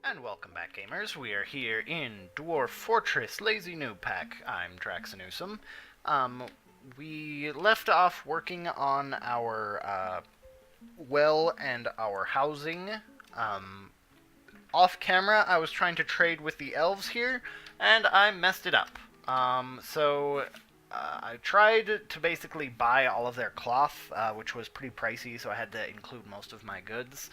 And welcome back, gamers. We are here in Dwarf Fortress Lazy Noob Pack. I'm Draxxinusam. We left off working on our well and our housing. Off camera, I was trying to trade with the elves here, and I messed it up. I tried to basically buy all of their cloth, which was pretty pricey, so I had to include most of my goods.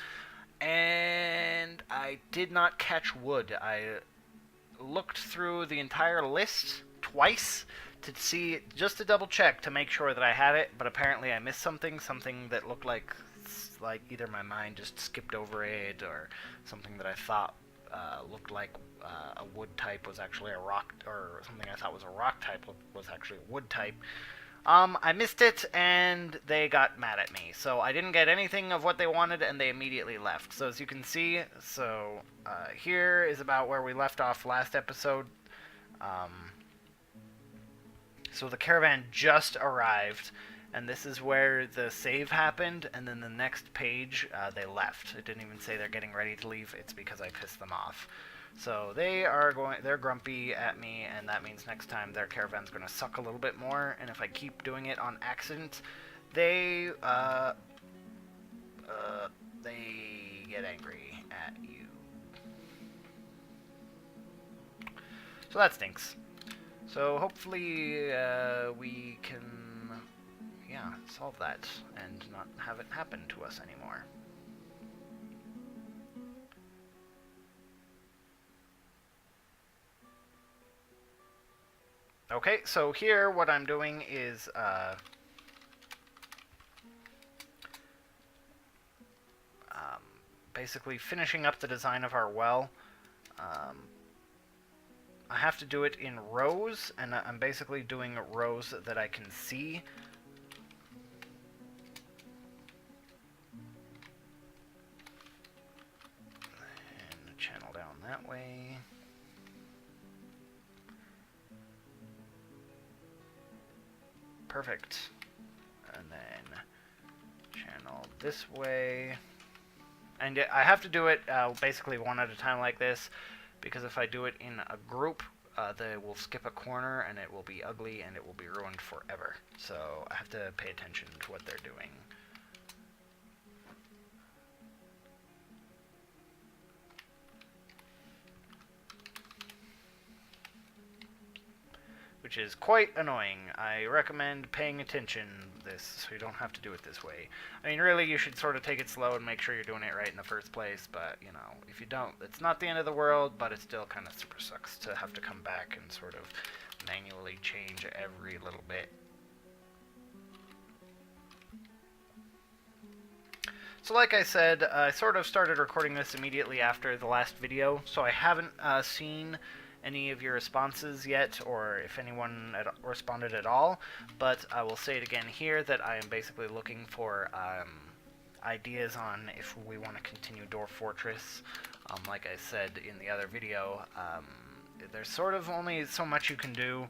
And I did not catch wood. I looked through the entire list twice to see, just to double check to make sure that I had it, but apparently I missed something that looked like either my mind just skipped over it, or something that I thought looked like a wood type was actually a rock, or something I thought was a rock type was actually a wood type. I missed it, and they got mad at me. So I didn't get anything of what they wanted, and they immediately left. So as you can see, here is about where we left off last episode. So the caravan just arrived, and this is where the save happened, and then the next page, they left. It didn't even say they're getting ready to leave. It's because I pissed them off. So they're grumpy at me, and that means next time their caravan's going to suck a little bit more, and if I keep doing it on accident, they get angry at you. So that stinks. So hopefully we can, solve that and not have it happen to us anymore. Okay, so here what I'm doing is basically finishing up the design of our well. I have to do it in rows, and I'm basically doing rows that I can see. And channel down that way. Perfect. And then channel this way. And I have to do it basically one at a time like this, because if I do it in a group, they will skip a corner and it will be ugly and it will be ruined forever. So I have to pay attention to what they're doing. Which is quite annoying. I recommend paying attention this so you don't have to do it this way. I mean, really, you should sort of take it slow and make sure you're doing it right in the first place, but, you know, if you don't, it's not the end of the world, but it still kind of super sucks to have to come back and sort of manually change every little bit. So like I said, I sort of started recording this immediately after the last video, so I haven't seen any of your responses yet, or if anyone responded at all, but I will say it again here that I am basically looking for ideas on if we want to continue Dwarf Fortress. Like I said in the other video, there's sort of only so much you can do.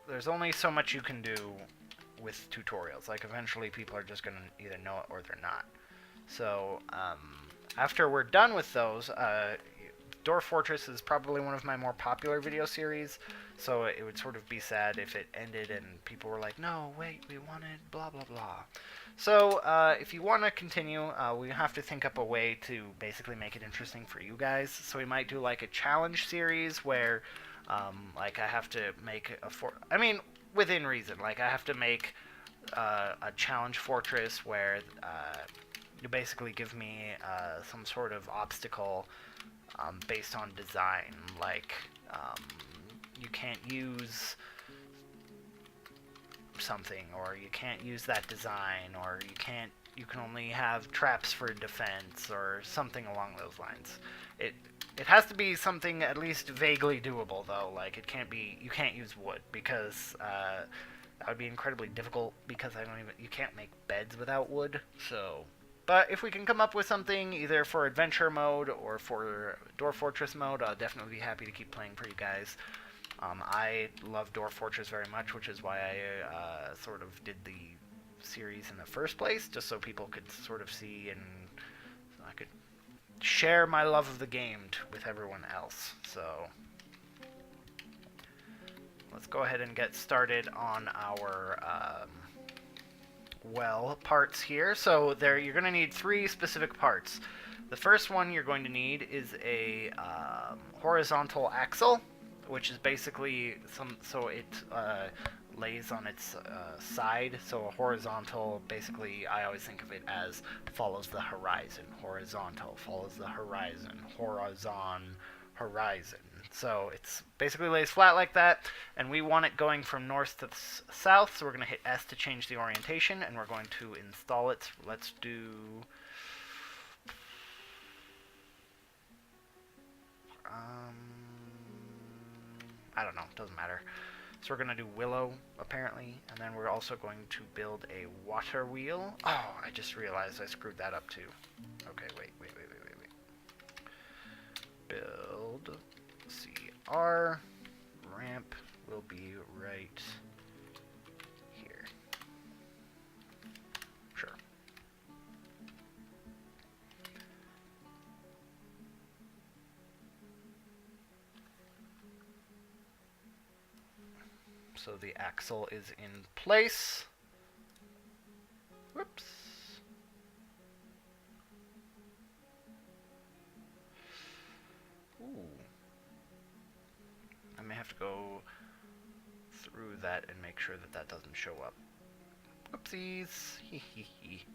There's only so much you can do with tutorials. Like, eventually people are just going to either know it or they're not. So, after we're done with those, Dwarf Fortress is probably one of my more popular video series, so it would sort of be sad if it ended and people were like, no, wait, we wanted blah blah blah. So, if you want to continue, we have to think up a way to basically make it interesting for you guys. So we might do like a challenge series where, like, I have to make within reason, like I have to make a challenge fortress where you basically give me some sort of obstacle based on design, like you can't use something, or you can't use that design, or you can only have traps for defense, or something along those lines. It has to be something at least vaguely doable, though. Like, you can't use wood, because that would be incredibly difficult, because you can't make beds without wood, so. But if we can come up with something, either for adventure mode or for Dwarf Fortress mode, I'll definitely be happy to keep playing for you guys. I love Dwarf Fortress very much, which is why I sort of did the series in the first place, just so people could sort of see and so I could share my love of the game with everyone else. So let's go ahead and get started on our well parts here. So you're going to need 3 specific parts. The first one you're going to need is a horizontal axle, which is basically so it lays on its side. So a horizontal, basically, I always think of it as follows the horizon. Horizontal follows the horizon. Horizon. So it's basically lays flat like that, and we want it going from north to south. So we're going to hit S to change the orientation, and we're going to install it. Let's do I don't know, doesn't matter. So we're going to do willow, apparently, and then we're also going to build a water wheel. Oh, I just realized I screwed that up too. Okay, wait. Build CR, ramp will be right here. Sure. So the axle is in place. Whoops. Ooh. I may have to go through that and make sure that that doesn't show up. Whoopsies. Hee hee hee.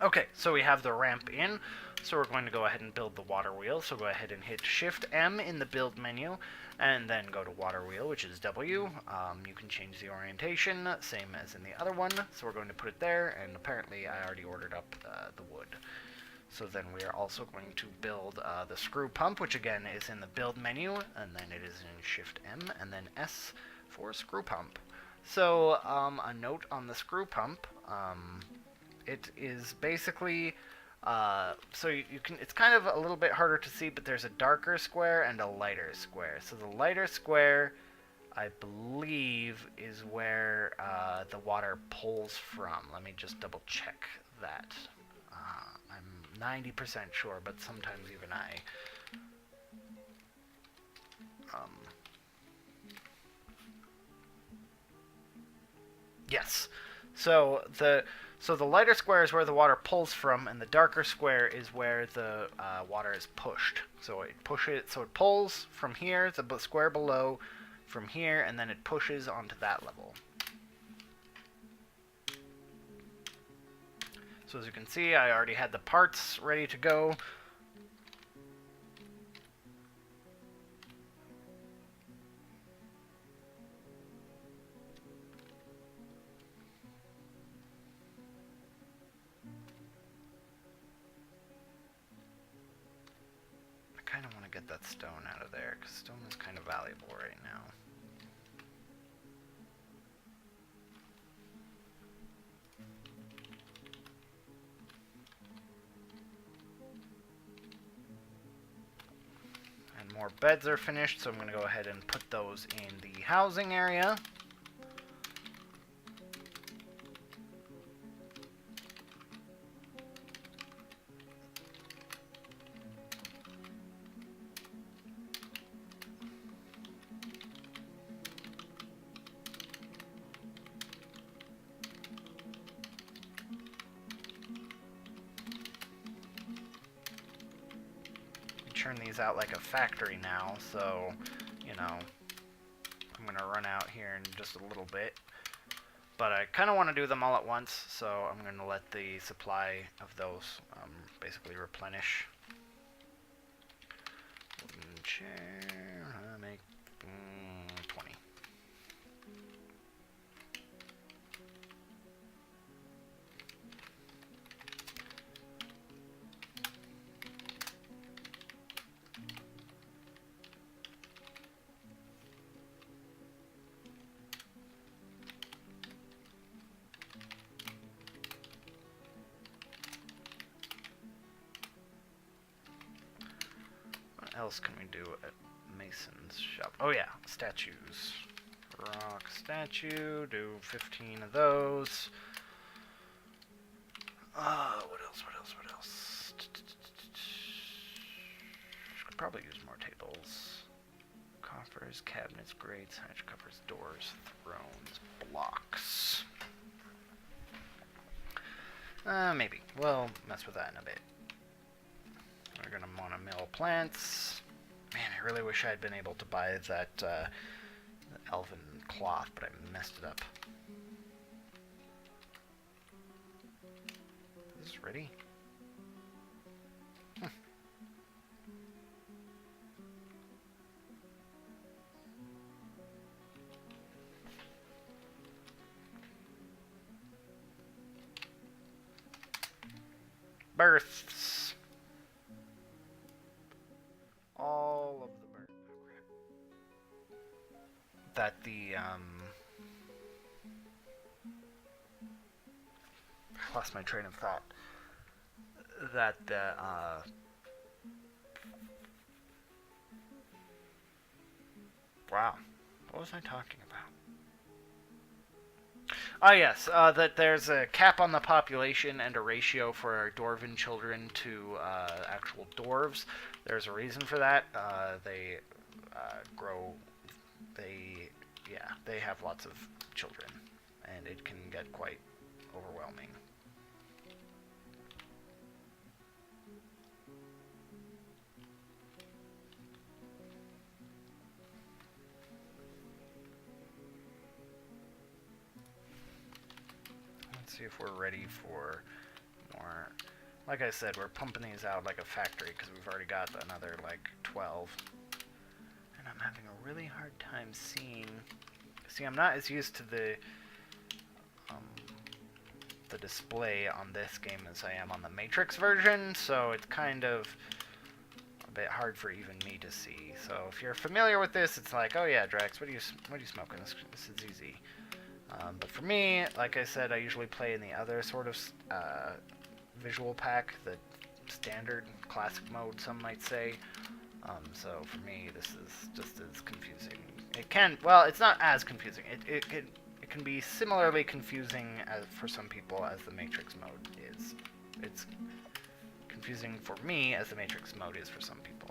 Okay, so we have the ramp in, so we're going to go ahead and build the water wheel. So go ahead and hit Shift M in the build menu, and then go to water wheel, which is W. You can change the orientation, same as in the other one. So we're going to put it there, and apparently I already ordered up the wood. So then we are also going to build the screw pump, which again is in the build menu, and then it is in Shift M, and then S for screw pump. So a note on the screw pump. It is basically, so you can, it's kind of a little bit harder to see, but there's a darker square and a lighter square. So the lighter square, I believe, is where the water pulls from. Let me just double check that. I'm 90% sure, but sometimes even I. Yes. So the lighter square is where the water pulls from, and the darker square is where the water is pushed. So it pulls from here, the square below, from here, and then it pushes onto that level. So as you can see, I already had the parts ready to go. I kind of want to get that stone out of there, because stone is kind of valuable right now. And more beds are finished, so I'm going to go ahead and put those in the housing area. Turn these out like a factory now, so, you know, I'm going to run out here in just a little bit. But I kind of want to do them all at once, so I'm going to let the supply of those basically replenish. Wooden chair, make 20. else can we do at Mason's shop? Oh yeah, statues. Rock statue, do 15 of those. What else? Could probably use more tables. Coffers, cabinets, grates, hatch covers, doors, thrones, blocks. Maybe. We'll mess with that in a bit. We're gonna want to mill plants. Man, I really wish I had been able to buy that elven cloth, but I messed it up. Is this ready? Births. All of the births. That the, I lost my train of thought. That the, wow. What was I talking about? Ah, yes, that there's a cap on the population and a ratio for our dwarven children to actual dwarves. There's a reason for that. They they have lots of children, and it can get quite overwhelming. See if we're ready for more. Like I said, we're pumping these out like a factory because we've already got another like 12. And I'm having a really hard time seeing. See, I'm not as used to the display on this game as I am on the Matrix version, so it's kind of a bit hard for even me to see. So if you're familiar with this, it's like, oh yeah, Draxx, what are you smoking? This is easy. But for me, like I said, I usually play in the other sort of visual pack, the standard classic mode, some might say. So for me, this is just as confusing. It can, well, it's not as confusing. It can be similarly confusing as for some people as the Matrix mode is. It's confusing for me as the Matrix mode is for some people.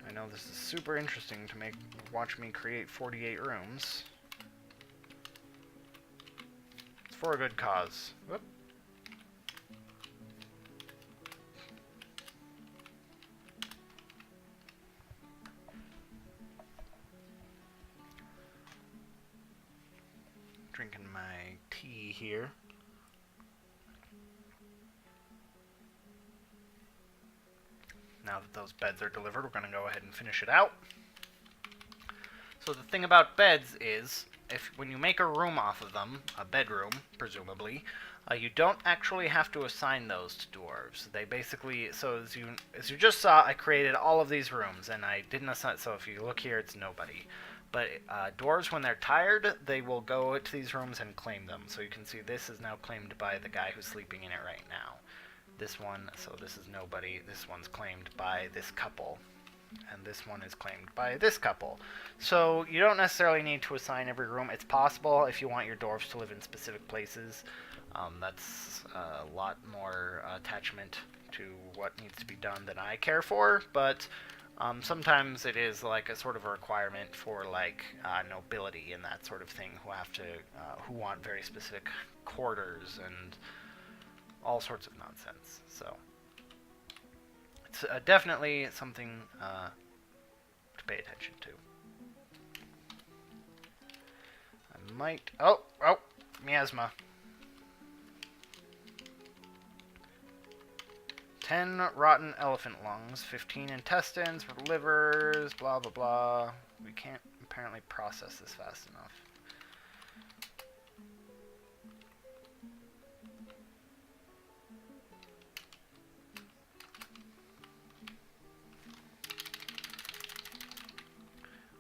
I know this is super interesting to watch me create 48 rooms. It's for a good cause. Whoop. Drinking my tea here. Now that those beds are delivered, we're going to go ahead and finish it out. So the thing about beds is, when you make a room off of them, a bedroom, presumably, you don't actually have to assign those to dwarves. They basically, so as you just saw, I created all of these rooms, and I didn't assign, so if you look here, it's nobody. But dwarves, when they're tired, they will go to these rooms and claim them. So you can see this is now claimed by the guy who's sleeping in it right now. This one, so this is nobody. This one's claimed by this couple. And this one is claimed by this couple. So you don't necessarily need to assign every room. It's possible if you want your dwarves to live in specific places. That's a lot more attachment to what needs to be done than I care for. But sometimes it is like a sort of a requirement for like nobility and that sort of thing who want very specific quarters and all sorts of nonsense. So it's definitely something to pay attention to. I might... Oh! Miasma. 10 rotten elephant lungs, 15 intestines, livers, blah blah blah. We can't apparently process this fast enough.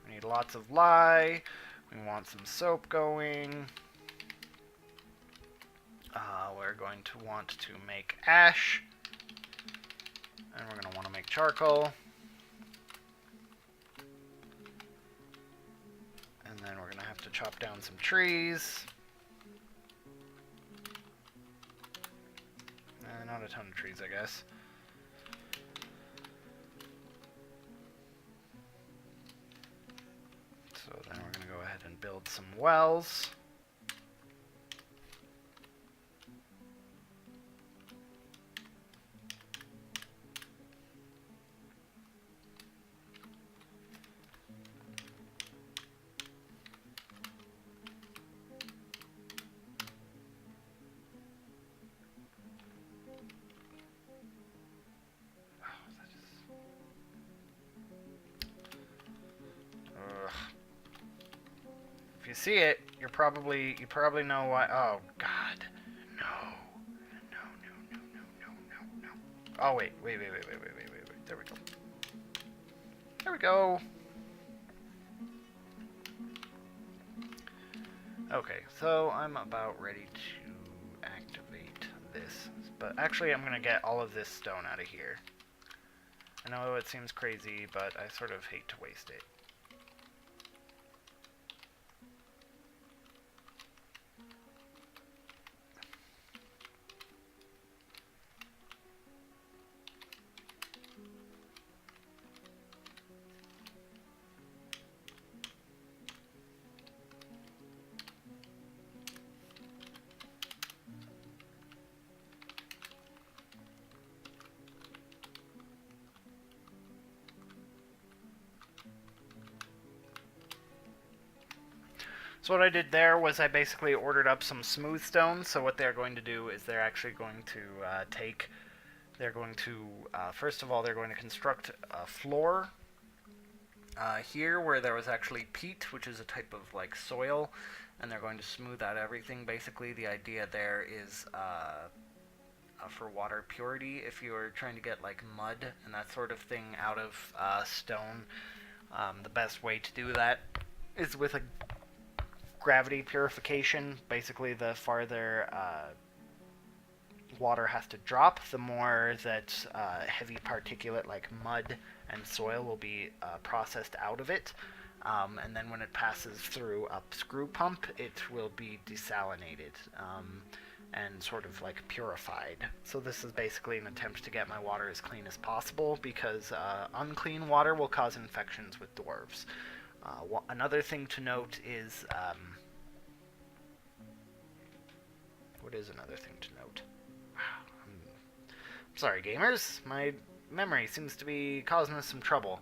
We need lots of lye. We want some soap going. We're going to want to make ash. And we're going to want to make charcoal. And then we're going to have to chop down some trees. Not a ton of trees, I guess. So then we're going to go ahead and build some wells. If you see it, you probably know why. Oh God, no. Oh wait. There we go. There we go. Okay, so I'm about ready to activate this, but actually I'm gonna get all of this stone out of here. I know it seems crazy, but I sort of hate to waste it. So what I did there was I basically ordered up some smooth stone. So what they're going to do is they're actually going to first of all, they're going to construct a floor here where there was actually peat, which is a type of like soil, and they're going to smooth out everything. Basically, the idea there is for water purity. If you're trying to get like mud and that sort of thing out of stone, the best way to do that is with a gravity purification. Basically, the farther water has to drop, the more that heavy particulate like mud and soil will be processed out of it. And then when it passes through a Screwpump, it will be desalinated and sort of like purified. So this is basically an attempt to get my water as clean as possible, because unclean water will cause infections with dwarves. Another thing to note is, what is another thing to note? I'm sorry, gamers. My memory seems to be causing us some trouble.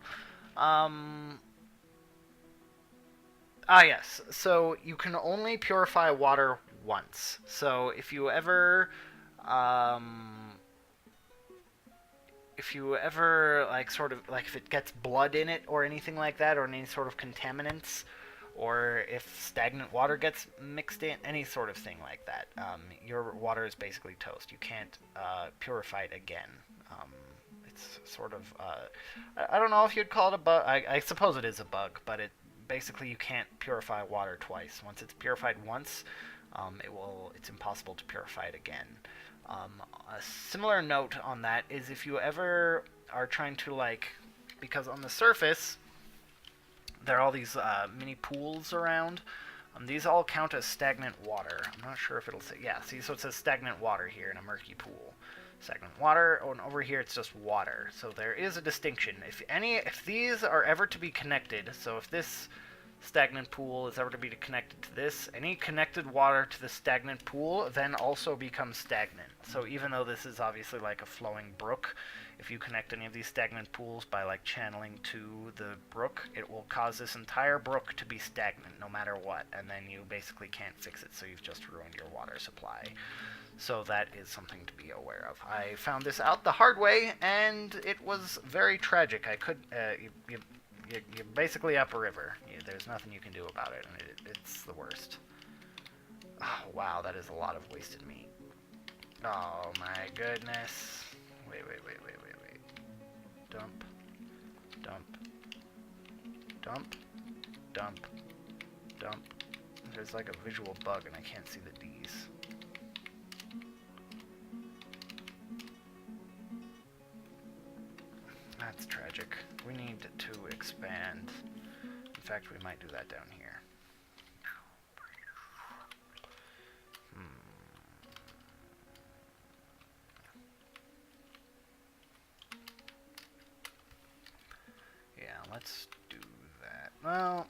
Yes. So you can only purify water once. So if you ever like sort of like if it gets blood in it or anything like that, or any sort of contaminants, or if stagnant water gets mixed in, any sort of thing like that, your water is basically toast. You can't purify it again. It's sort of I don't know if you'd call it a bug. I suppose it is a bug, but basically you can't purify water twice. Once it's purified once, it's impossible to purify it again. A similar note on that is if you ever are trying to, like, because on the surface there are all these mini pools around. These all count as stagnant water. I'm not sure if it'll say, yeah, see, so it says stagnant water here in a murky pool. Stagnant water, and over here it's just water. So there is a distinction. If these are ever to be connected, so if this stagnant pool is ever to be connected to this, any connected water to the stagnant pool then also becomes stagnant. So even though this is obviously like a flowing brook, if you connect any of these stagnant pools by like channeling to the brook, it will cause this entire brook to be stagnant no matter what, and then you basically can't fix it, so you've just ruined your water supply. So that is something to be aware of. I found this out the hard way, and it was very tragic. I could, you you're basically up a river. There's nothing you can do about it, and it's the worst. Oh, wow, that is a lot of wasted meat. Oh, my goodness. Wait. Dump. There's like a visual bug, and I can't see the D's. That's tragic. We need to expand. In fact, we might do that down here. Yeah, let's do that. Well,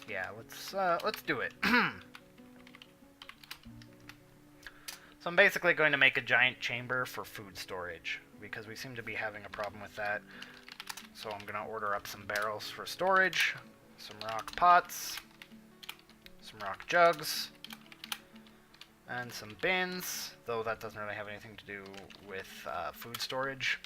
yeah, let's do it. So I'm basically going to make a giant chamber for food storage, because we seem to be having a problem with that. So I'm going to order up some barrels for storage, some rock pots, some rock jugs, and some bins, though that doesn't really have anything to do with food storage.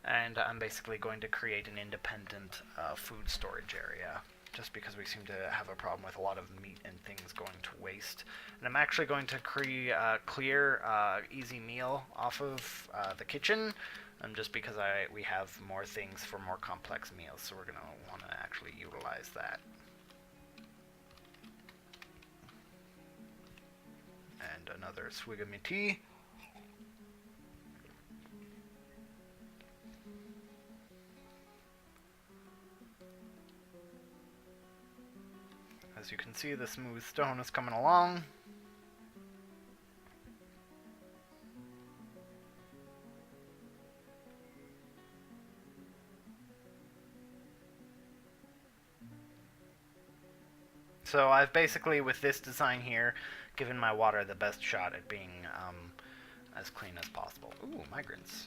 And I'm basically going to create an independent food storage area, just because we seem to have a problem with a lot of meat and things going to waste. And I'm actually going to clear easy meal off of the kitchen, just because we have more things for more complex meals, so we're going to want to actually utilize that. And another swig of my tea. As you can see, the smooth stone is coming along. So I've basically, with this design here, given my water the best shot at being as clean as possible. Ooh, migrants.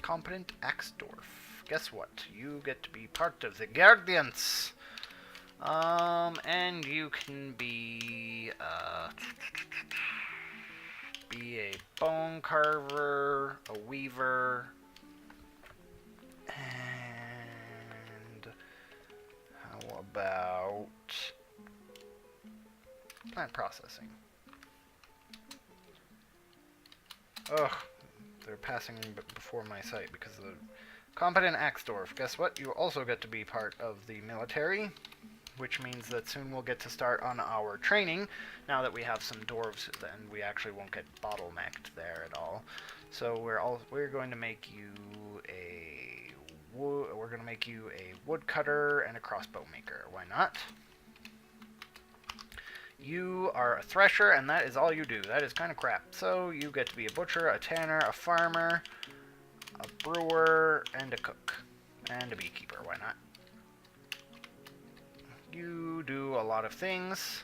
Competent Axdorf. Guess what? You get to be part of the Guardians. And you can be a bone carver, a weaver, and how about plant processing? Ugh, they're passing before my sight because of the competent Axdorf. Guess what? You also get to be part of the military, which means that soon we'll get to start on our training, now that we have some dwarves, then we actually won't get bottlenecked there at all. So we're going to make you a woodcutter and a crossbow maker. Why not? You are a thresher, and that is all you do. That is kind of crap. So you get to be a butcher, a tanner, a farmer, a brewer, and a cook, and a beekeeper. Why not? You do a lot of things.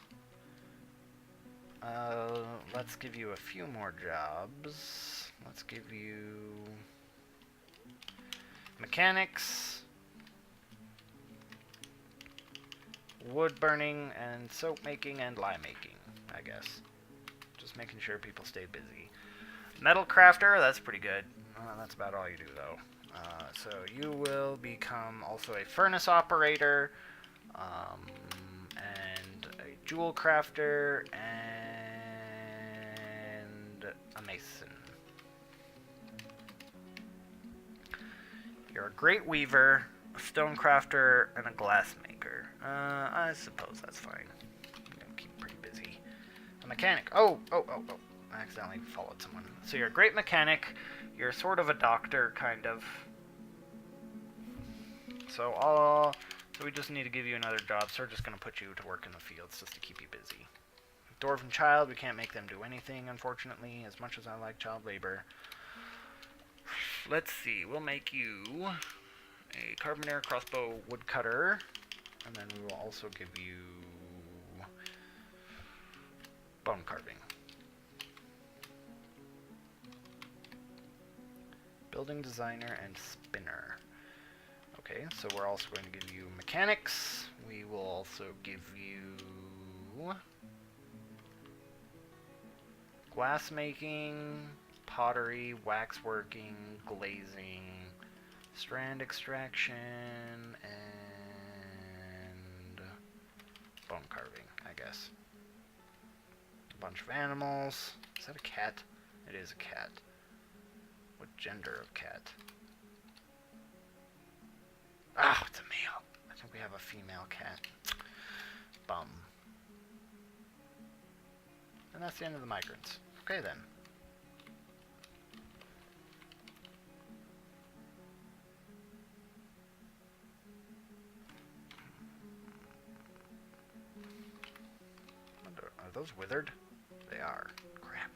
Let's give you a few more jobs. Let's give you mechanics, wood burning, and soap making, and lye making, I guess. Just making sure people stay busy. Metal crafter, that's pretty good. That's about all you do, though. So you will become also a furnace operator, and a jewel crafter, and a mason. You're a great weaver, a stone crafter, and a glass maker. I suppose that's fine. I'm gonna keep pretty busy. A mechanic. Oh. I accidentally followed someone. So you're a great mechanic. You're sort of a doctor, kind of. So we just need to give you another job, so we're just going to put you to work in the fields just to keep you busy. Dwarven child, we can't make them do anything, unfortunately, as much as I like child labor. Let's see, we'll make you a carpenter, crossbow, woodcutter, and then we will also give you bone carving. Building designer and spinner. Okay, so we're also going to give you mechanics. We will also give you Glass making, pottery, waxworking, glazing, strand extraction, and bone carving, I guess. A bunch of animals. Is that a cat? It is a cat. What gender of cat? Ah, it's a male. I think we have a female cat. Bum. And that's the end of the migrants. Okay then. Are those withered? They are. Crap.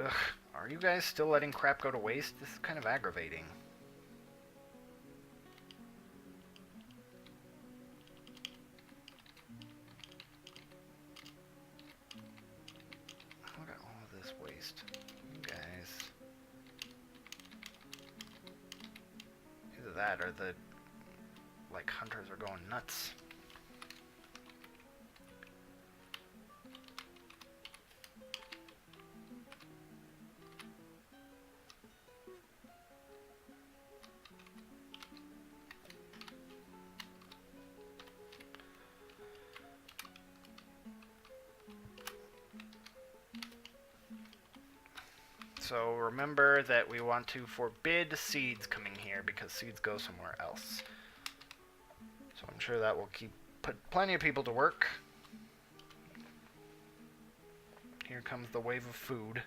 Ugh. Are you guys still letting crap go to waste? This is kind of aggravating. Look at all of this waste. You guys. Either that or the, like, hunters are going nuts. So remember that we want to forbid seeds coming here because seeds go somewhere else. So I'm sure that will put plenty of people to work. Here comes the wave of food.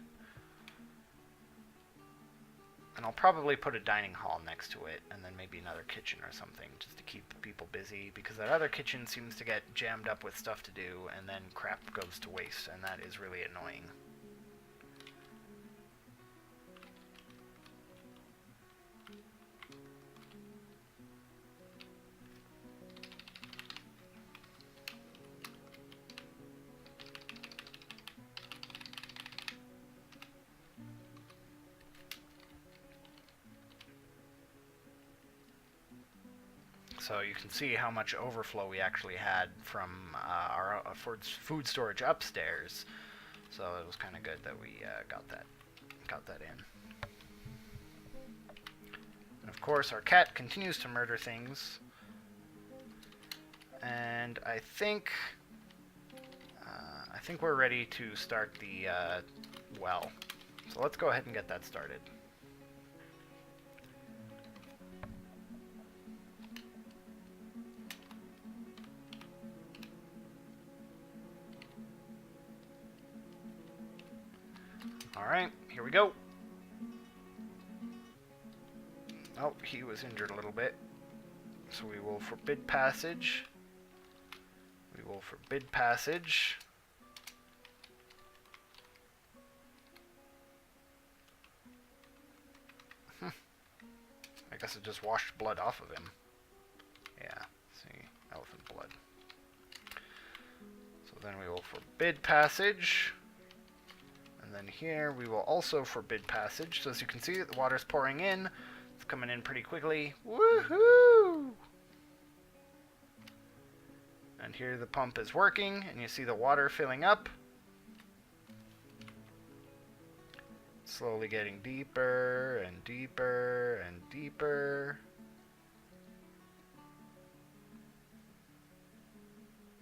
And I'll probably put a dining hall next to it, and then maybe another kitchen or something, just to keep people busy, because that other kitchen seems to get jammed up with stuff to do, and then crap goes to waste, and that is really annoying. So you can see how much overflow we actually had from our food storage upstairs. So it was kind of good that we got that in. And of course, our cat continues to murder things. And I think we're ready to start the well. So let's go ahead and get that started. Alright, here we go. Oh, he was injured a little bit. So we will forbid passage. We will forbid passage. I guess it just washed blood off of him. Yeah, see, elephant blood. So then we will forbid passage. And then here we will also forbid passage. So as you can see, the water's pouring in. It's coming in pretty quickly. Woohoo! And here the pump is working, and you see the water filling up. Slowly getting deeper and deeper and deeper.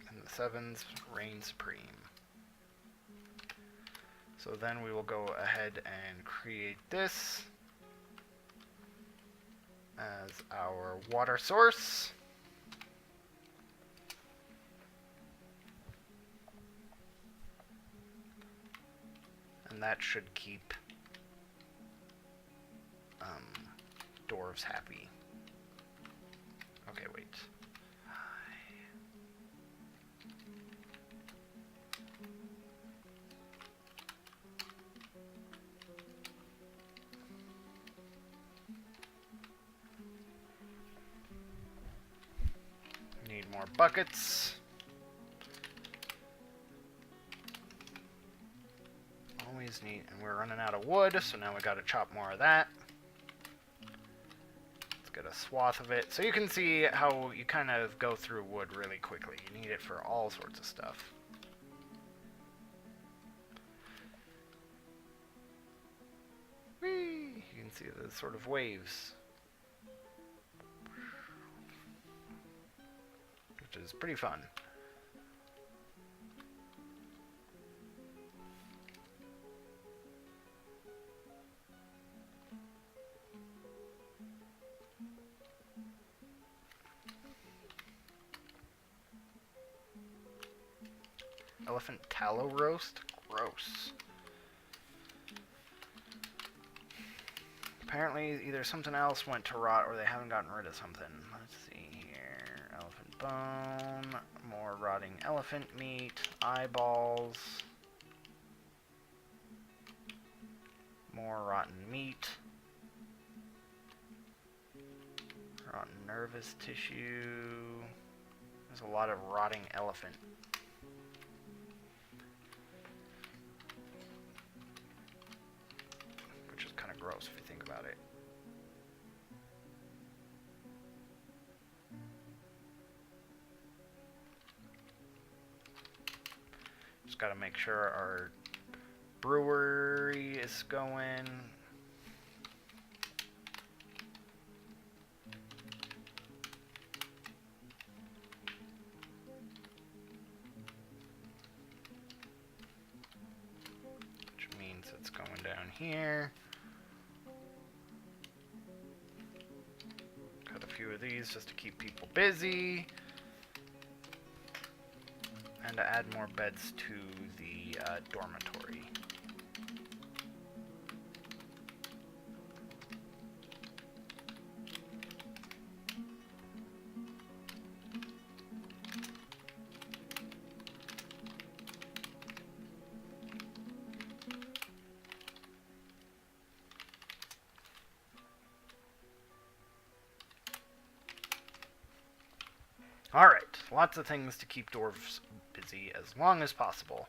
And the sevens reign supreme. So then we will go ahead and create this as our water source. And that should keep dwarves happy. Okay, wait. Need more buckets. Always need, and we're running out of wood, so now we gotta chop more of that. Let's get a swath of it. So you can see how you kind of go through wood really quickly. You need it for all sorts of stuff. Whee! You can see the sort of waves, which is pretty fun. Elephant tallow roast? Gross. Apparently either something else went to rot or they haven't gotten rid of something. Let's see here. Elephant bone. More rotting elephant meat. Eyeballs. More rotten meat. Rotten nervous tissue. There's a lot of rotting elephant. Gross if you think about it. Just gotta make sure our brewery is going. Which means it's going down here. Of these just to keep people busy and to add more beds to the dormitory. Alright, lots of things to keep dwarves busy as long as possible.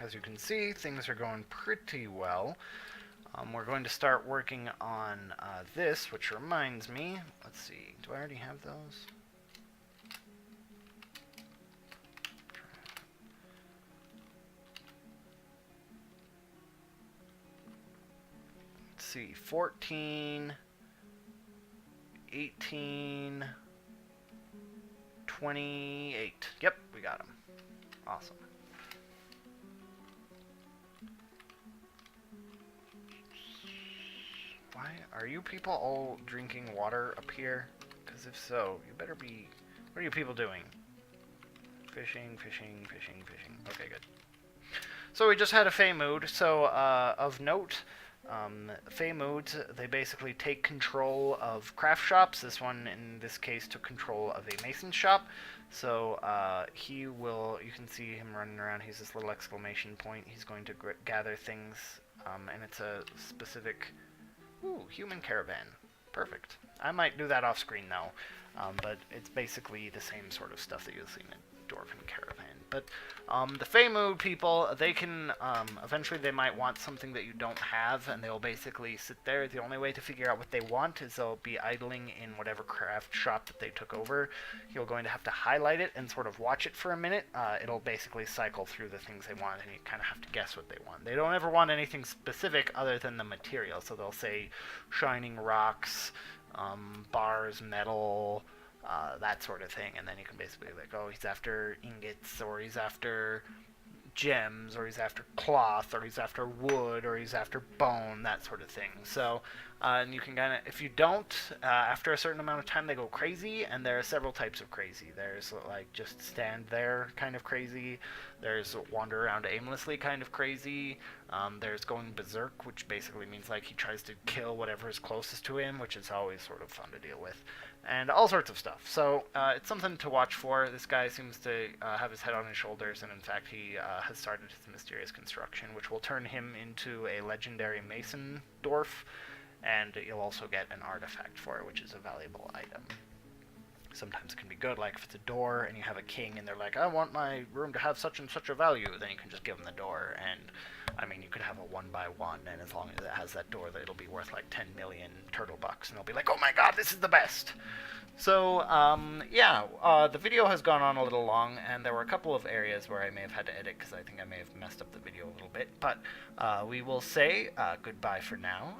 As you can see, things are going pretty well. We're going to start working on this, which reminds me, let's see, do I already have those? Let's see, 14, 18, 28. Yep, we got them. Awesome. Why are you people all drinking water up here? Because if so, you better be... What are you people doing? Fishing, fishing, fishing, fishing. Okay, good. So we just had a Fey Mood. So, of note, Fey Moods, they basically take control of craft shops. This one, in this case, took control of a mason shop. So, he will... You can see him running around. He's this little exclamation point. He's going to gather things, and it's a specific... Ooh, human caravan. Perfect. I might do that off screen though, but it's basically the same sort of stuff that you'll see in a Dwarven caravan. But the Fey Mood people, they can, eventually they might want something that you don't have, and they'll basically sit there. The only way to figure out what they want is they'll be idling in whatever craft shop that they took over. You're going to have to highlight it and sort of watch it for a minute. It'll basically cycle through the things they want, and you kind of have to guess what they want. They don't ever want anything specific other than the material, so they'll say shining rocks, bars, metal, that sort of thing, and then you can basically like, oh, he's after ingots, or he's after gems, or he's after cloth, or he's after wood, or he's after bone, that sort of thing. So And you can kind of, if you don't, after a certain amount of time, they go crazy, and there are several types of crazy. There's like just stand there kind of crazy. There's wander around aimlessly kind of crazy. There's going berserk, which basically means like he tries to kill whatever is closest to him, which is always sort of fun to deal with, and all sorts of stuff. So it's something to watch for. This guy seems to have his head on his shoulders, and in fact he has started his mysterious construction, which will turn him into a legendary mason dwarf, and you'll also get an artifact for it, which is a valuable item. Sometimes it can be good, like if it's a door and you have a king and they're like, I want my room to have such and such a value, then you can just give them the door, and I mean, you could have a 1x1, and as long as it has that door, it'll be worth like 10 million turtle bucks, and they'll be like, oh my god, this is the best! So, yeah, the video has gone on a little long, and there were a couple of areas where I may have had to edit, because I think I may have messed up the video a little bit, but we will say goodbye for now.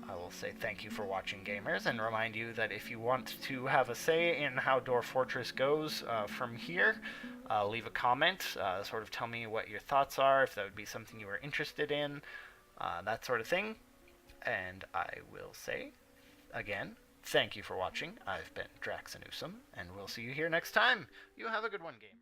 I will say thank you for watching, gamers, and remind you that if you want to have a say in how Dwarf Fortress goes from here, leave a comment, sort of tell me what your thoughts are, if that would be something you were interested in, that sort of thing. And I will say, again, thank you for watching. I've been Draxxinusam, and we'll see you here next time. You have a good one, gamer.